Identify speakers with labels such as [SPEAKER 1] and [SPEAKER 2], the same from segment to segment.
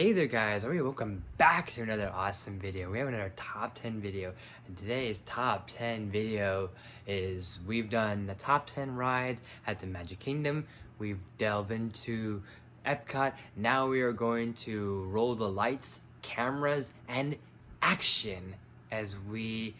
[SPEAKER 1] Hey there guys, welcome back to another awesome video. We have another top 10 video, and today's top 10 video is we've done the top 10 rides at the Magic Kingdom. We've delved into Epcot. Now we are going to roll the lights, cameras, and action as we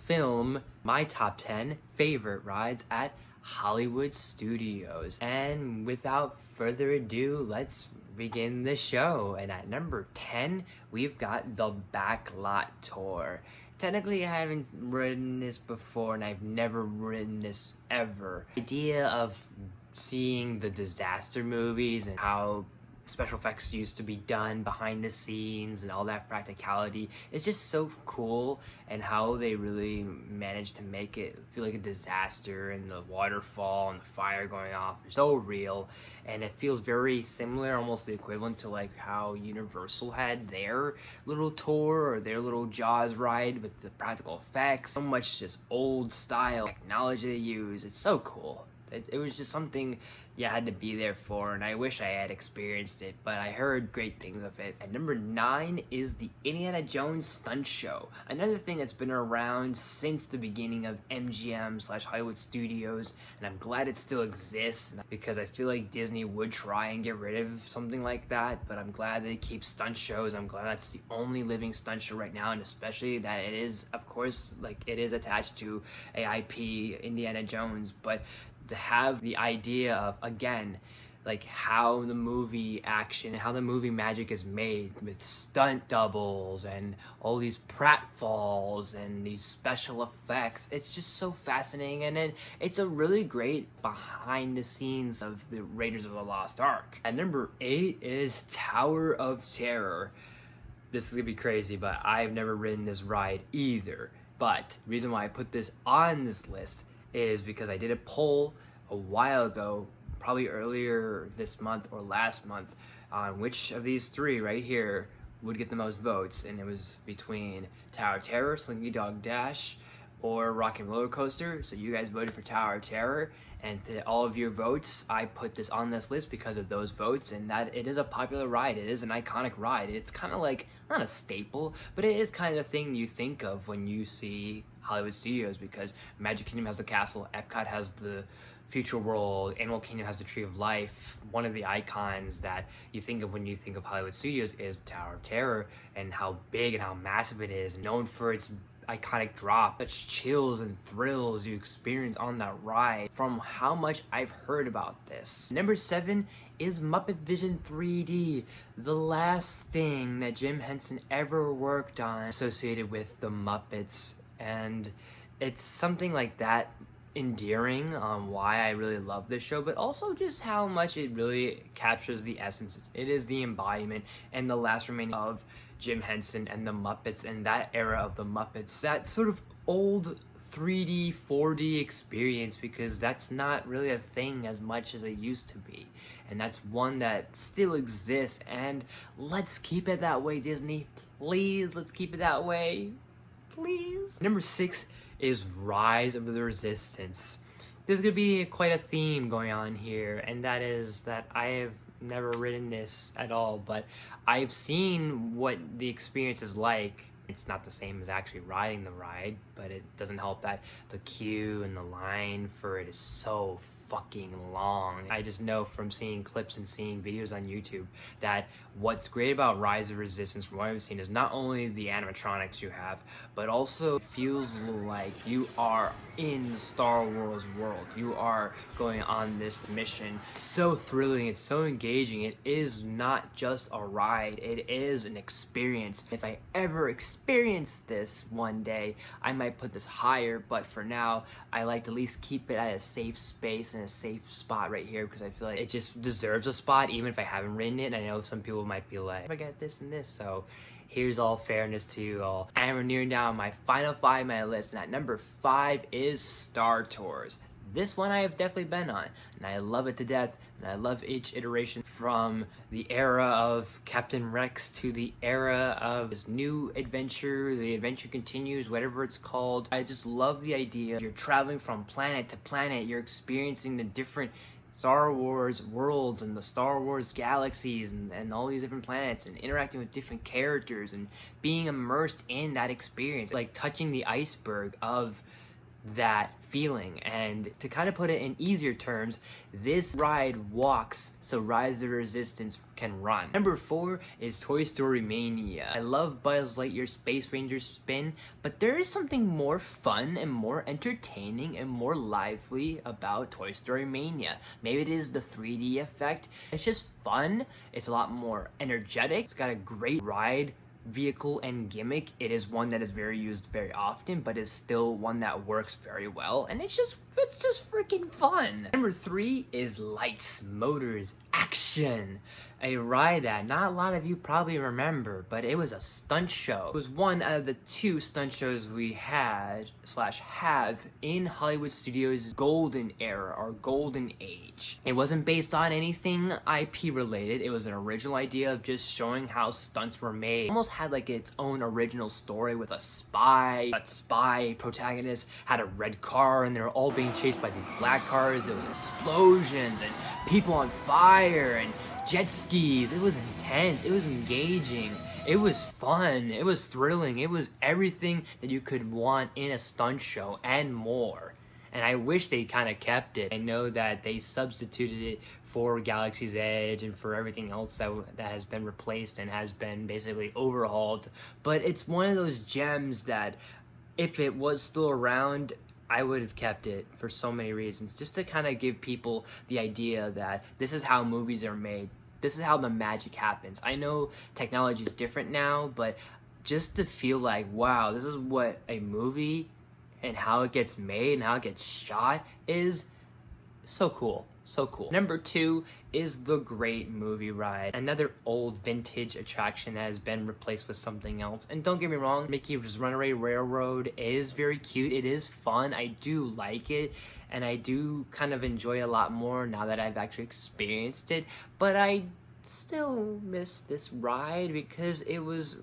[SPEAKER 1] film my top 10 favorite rides at Hollywood Studios. And without further ado, let's begin the show. And at number 10, we've got the Backlot Tour. Technically, I haven't ridden this before, and I've never ridden this ever. The idea of seeing the disaster movies and how special effects used to be done behind the scenes and all that practicality is just so cool, and how they really managed to make it feel like a disaster, and the waterfall and the fire going off is so real, and it feels very similar, almost the equivalent to like how Universal had their little tour or their little Jaws ride with the practical effects. So much just old style technology they use. It's so cool. It was just something you had to be there for, and I wish I had experienced it, but I heard great things of it. At number 9 is the Indiana Jones Stunt Show. Another thing that's been around since the beginning of MGM/Hollywood Studios, and I'm glad it still exists, because I feel like Disney would try and get rid of something like that, but I'm glad they keep stunt shows. I'm glad that's the only living stunt show right now, and especially that it is, of course, like it is attached to AIP, Indiana Jones, but to have the idea of, again, like how the movie action, how the movie magic is made with stunt doubles and all these pratfalls and these special effects. It's just so fascinating, and it's a really great behind the scenes of the Raiders of the Lost Ark. At number 8 is Tower of Terror. This is gonna be crazy, but I've never ridden this ride either. But the reason why I put this on this list is because I did a poll a while ago, probably earlier this month or last month, on which of these three right here would get the most votes, and it was between Tower of Terror, Slinky Dog Dash, or Rock and Roller Coaster. So you guys voted for Tower of Terror, and to all of your votes, I put this on this list because of those votes, and that it is a popular ride. It is an iconic ride. It's kind of like, not a staple, but it is kind of the thing you think of when you see Hollywood Studios, because Magic Kingdom has the castle, Epcot has the Future World, Animal Kingdom has the Tree of Life. One of the icons that you think of when you think of Hollywood Studios is Tower of Terror, and how big and how massive it is, known for its iconic drop, such chills and thrills you experience on that ride. From how much I've heard about this. Number 7 is Muppet Vision 3D, the last thing that Jim Henson ever worked on associated with the Muppets, and it's something like that endearing on why I really love this show, but also just how much it really captures the essence. It is the embodiment and the last remaining of Jim Henson and the Muppets, and that era of the Muppets, that sort of old 3D, 4D experience, because that's not really a thing as much as it used to be, and that's one that still exists, and let's keep it that way, Disney. Please, let's keep it that way. Please. Number 6 is Rise of the Resistance. There's gonna be quite a theme going on here, and that is that I have never ridden this at all, but I've seen what the experience is like. It's not the same as actually riding the ride, but it doesn't help that the queue and the line for it is so fucking long. I just know from seeing clips and seeing videos on YouTube that what's great about Rise of Resistance, from what I've seen, is not only the animatronics you have, but also it feels like you are in Star Wars world. You are going on this mission. It's so thrilling, it's so engaging. It is not just a ride, it is an experience. If I ever experience this one day, I might put this higher, but for now, I like to at least keep it at a safe space and a safe spot right here, because I feel like it just deserves a spot, even if I haven't ridden it. And I know some people might be like, I got this and this, so here's all fairness to you all. And we're nearing down my final 5 on my list, and at number 5 is Star Tours. This one I have definitely been on, and I love it to death, and I love each iteration, from the era of Captain Rex to the era of this new adventure, the adventure continues, whatever it's called. I just love the idea. You're traveling from planet to planet, you're experiencing the different Star Wars worlds and the Star Wars galaxies and all these different planets and interacting with different characters and being immersed in that experience, like touching the iceberg of that feeling. And to kind of put it in easier terms, this ride walks so Rise of the Resistance can run. Number 4 is Toy Story Mania. I love Buzz Lightyear's Space Ranger spin, but there is something more fun and more entertaining and more lively about Toy Story Mania. Maybe it is the 3D effect. It's just fun. It's a lot more energetic. It's got a great ride vehicle and gimmick. It is one that is very used very often, but is still one that works very well, and it's just freaking fun. Number 3 is Lights, Motors, Action. A ride that not a lot of you probably remember, but it was a stunt show. It was one out of the 2 stunt shows we had / have in Hollywood studios' golden era or golden age. It wasn't based on anything IP related. It was an original idea of just showing how stunts were made. It almost had like its own original story with a spy. That spy protagonist had a red car and they were all being chased by these black cars. There was explosions and people on fire and jet skis. It was intense. It was engaging. It was fun. It was thrilling. It was everything that you could want in a stunt show and more. And I wish they kind of kept it. I know that they substituted it for Galaxy's Edge and for everything else that has been replaced and has been basically overhauled. But it's one of those gems that if it was still around, I would have kept it for so many reasons, just to kind of give people the idea that this is how movies are made. This is how the magic happens. I know technology is different now, but just to feel like, wow, this is what a movie and how it gets made and how it gets shot is so cool. So cool. Number 2 is the Great Movie Ride. Another old vintage attraction that has been replaced with something else. And don't get me wrong, Mickey's Runaway Railroad is very cute. It is fun. I do like it. And I do kind of enjoy it a lot more now that I've actually experienced it. But I still miss this ride because it was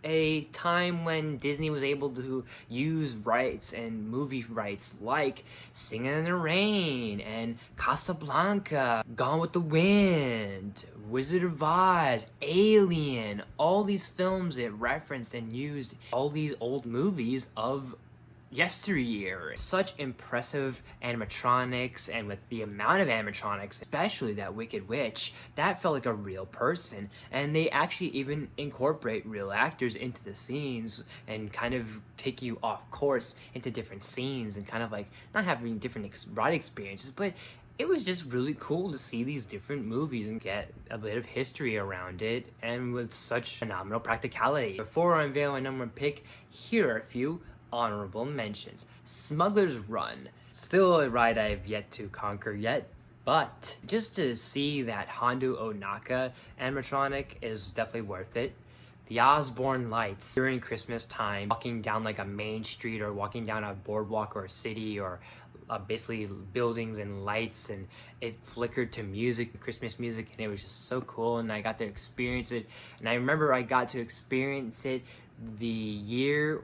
[SPEAKER 1] a time when Disney was able to use rights and movie rights like Singing in the Rain and Casablanca, Gone with the Wind, Wizard of Oz, Alien, all these films it referenced and used all these old movies of yesteryear. Such impressive animatronics, and with the amount of animatronics, especially that Wicked Witch, that felt like a real person. And they actually even incorporate real actors into the scenes and kind of take you off course into different scenes and kind of like not having different ride experiences, but it was just really cool to see these different movies and get a bit of history around it, and with such phenomenal practicality. Before I unveil my number 1 pick, here are a few honorable mentions. Smuggler's Run. Still a ride I've yet to conquer yet, but just to see that Hondo Onaka animatronic is definitely worth it. The Osborne Lights during Christmas time, walking down like a main street or walking down a boardwalk or a city or basically buildings and lights, and it flickered to music, Christmas music, and it was just so cool, and I got to experience it. And I remember I got to experience it the year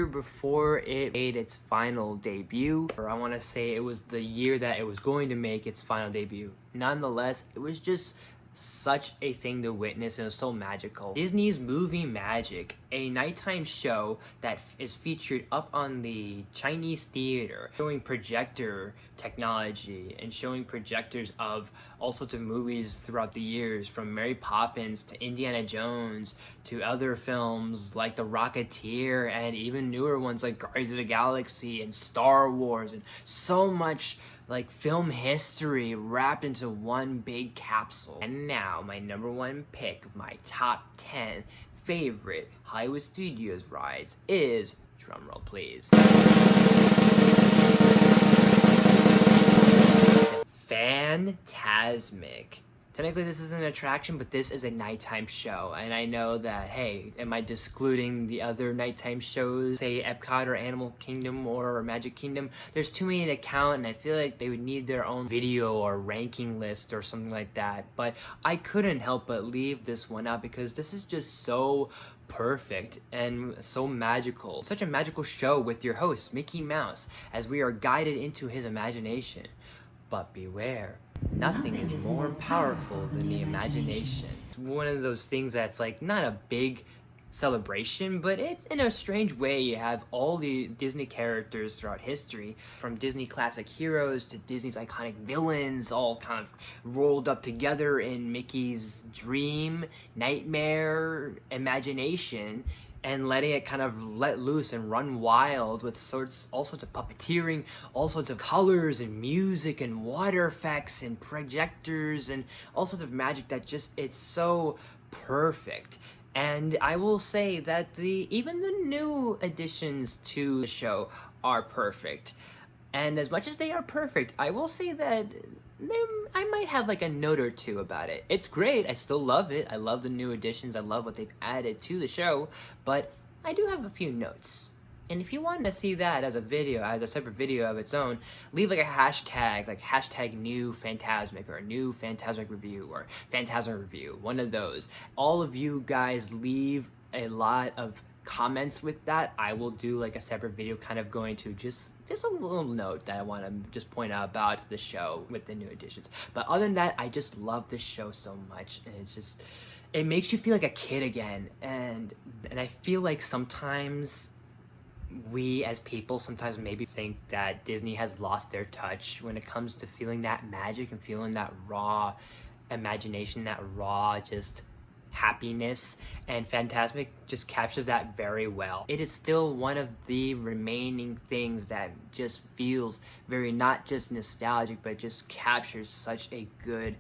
[SPEAKER 1] before it made its final debut, or I want to say it was the year that it was going to make its final debut. Nonetheless, it was just such a thing to witness, and it was so magical. Disney's Movie Magic, a nighttime show that is featured up on the Chinese theater, showing projector technology and showing projectors of all sorts of movies throughout the years, from Mary Poppins to Indiana Jones to other films like The Rocketeer, and even newer ones like Guardians of the Galaxy and Star Wars, and so much like film history wrapped into one big capsule. And now my number 1 pick of my top 10 favorite Hollywood Studios rides is, drumroll please, Fantasmic. Technically this is an attraction, but this is a nighttime show, and I know that, hey, am I excluding the other nighttime shows, say Epcot or Animal Kingdom or Magic Kingdom? There's too many to count, and I feel like they would need their own video or ranking list or something like that, but I couldn't help but leave this one out because this is just so perfect and so magical. Such a magical show with your host, Mickey Mouse, as we are guided into his imagination. But beware, nothing is more powerful than the imagination. It's one of those things that's like not a big celebration, but it's in a strange way. You have all the Disney characters throughout history, from Disney classic heroes to Disney's iconic villains, all kind of rolled up together in Mickey's dream, nightmare, imagination, and letting it kind of let loose and run wild with all sorts of puppeteering, all sorts of colors and music and water effects and projectors and all sorts of magic that it's so perfect. And I will say that even the new additions to the show are perfect. And as much as they are perfect, I will say that I might have like a note or two about it. It's great. I still love it. I love the new additions. I love what they've added to the show. But I do have a few notes. And if you want to see that as a video, as a separate video of its own, leave like a hashtag, like hashtag new Phantasmic or new Phantasmic review or Phantasmic review, one of those. All of you guys leave a lot of comments with that. I will do like a separate video kind of going to just a little note that I want to just point out about the show with the new additions. But other than that, I just love this show so much, and it makes you feel like a kid again. And I feel like sometimes we as people sometimes maybe think that Disney has lost their touch when it comes to feeling that magic and feeling that raw imagination, that raw just happiness, and Phantasmic just captures that very well. It is still one of the remaining things that just feels very not just nostalgic, but just captures such a good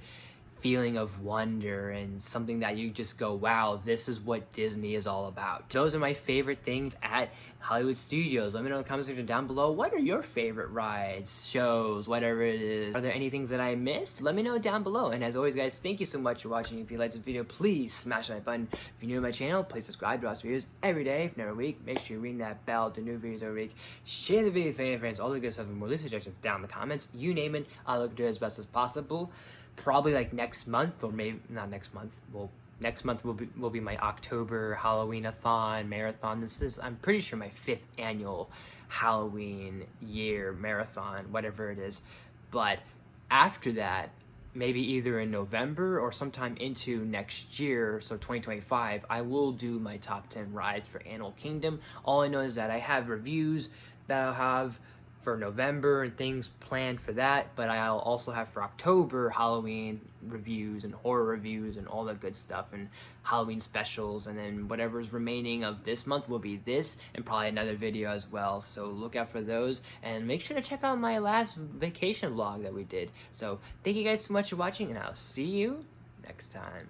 [SPEAKER 1] feeling of wonder and something that you just go, wow, this is what Disney is all about. Those are my favorite things at Hollywood Studios. Let me know in the comment section down below, what are your favorite rides, shows, whatever it is. Are there any things that I missed? Let me know down below. And as always, guys, thank you so much for watching. If you liked this video, please smash that button. If you're new to my channel, please subscribe to watch videos every day, if not every week. Make sure you ring that bell to new videos every week. Share the video with your friends, all the good stuff, and more. Leave suggestions down in the comments. You name it, I'll look to do it as best as possible. Probably like next month, or maybe not next month. Well, next month will be my October Halloween-a-thon marathon. I'm pretty sure my 5th annual Halloween year marathon, whatever it is. But after that, maybe either in November or sometime into next year, so 2025, I will do my top 10 rides for Animal Kingdom. All I know is that I have reviews that I'll have for November and things planned for that, but I'll also have for October Halloween reviews and horror reviews and all that good stuff and Halloween specials, and then whatever's remaining of this month will be this and probably another video as well, so look out for those and make sure to check out my last vacation vlog that we did. So thank you guys so much for watching, and I'll see you next time.